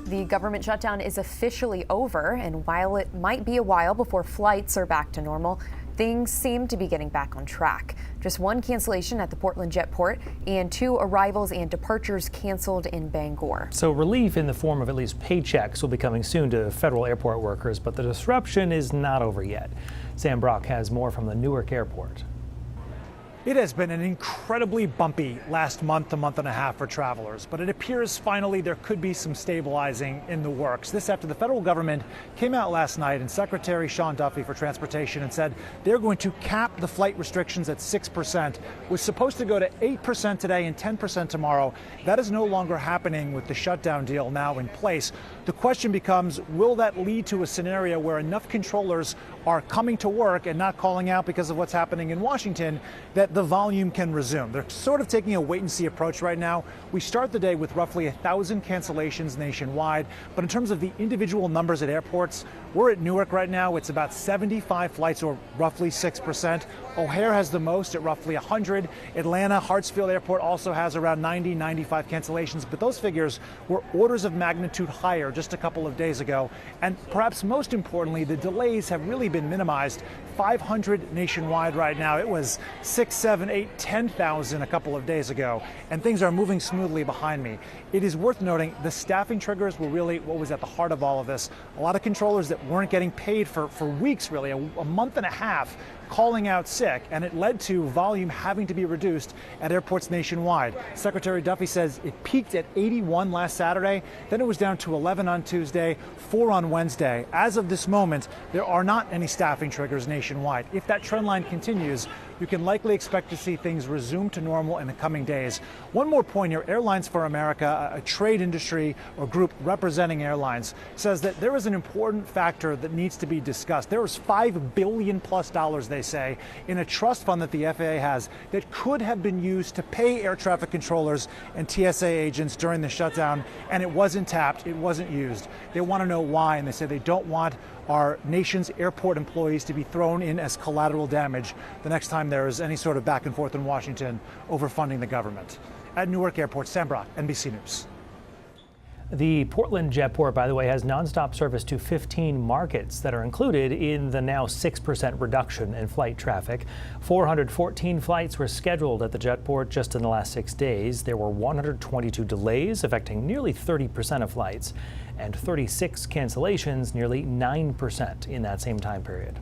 The government shutdown is officially over, and while it might be a while before flights are back to normal, things seem to be getting back on track. Just one cancellation at the Portland Jetport and 2 arrivals and departures canceled in Bangor. So relief in the form of at least paychecks will be coming soon to federal airport workers, but the disruption is not over yet. Sam Brock has more from the Newark airport. It has been an incredibly bumpy last month to month and a half for travelers, but it appears finally there could be some stabilizing in the works. This after the federal government came out last night and Secretary Sean Duffy for Transportation and said they're going to cap the flight restrictions at 6%. Was supposed to go to 8% today and 10% tomorrow. That is no longer happening with the shutdown deal now in place. The question becomes, will that lead to a scenario where enough controllers are coming to work and not calling out because of what's happening in Washington that the volume can resume? They're sort of taking a wait-and-see approach right now. We start the day with roughly 1,000 cancellations nationwide, but in terms of the individual numbers at airports, we're at Newark right now. It's about 75 flights, or roughly 6%. O'Hare has the most at roughly 100. Atlanta Hartsfield Airport also has around 90, 95 cancellations, but those figures were orders of magnitude higher just a couple of days ago. And perhaps most importantly, the delays have really been minimized. 500 nationwide right now. It was 6, 7, 8, 10,000 a couple of days ago, and things are moving smoothly behind me. It is worth noting the staffing triggers were really what was at the heart of all of this. A lot of controllers that weren't getting paid for weeks, really, a month and a half, calling out sick, and it led to volume having to be reduced at airports nationwide. Secretary Duffy says it peaked at 81 last Saturday, then it was down to 11 on Tuesday, 4 on Wednesday. As of this moment, there are not any staffing triggers nationwide. If that trend line continues, you can likely expect to see things resume to normal in the coming days. One more point here, Airlines for America, a trade industry or group representing airlines, says that there is an important factor that needs to be discussed. There is $5 billion plus, they say, in a trust fund that the FAA has that could have been used to pay air traffic controllers and TSA agents during the shutdown, and it wasn't tapped, it wasn't used. They want to know why, and they say they don't want our nation's airport employees to be thrown in as collateral damage the next time there is any sort of back and forth in Washington over funding the government. At Newark Airport, Sam Brock, NBC News. The Portland Jetport, by the way, has nonstop service to 15 markets that are included in the now 6% reduction in flight traffic. 414 flights were scheduled at the Jetport just in the last 6 days. There were 122 delays affecting nearly 30% of flights and 36 cancellations, nearly 9% in that same time period.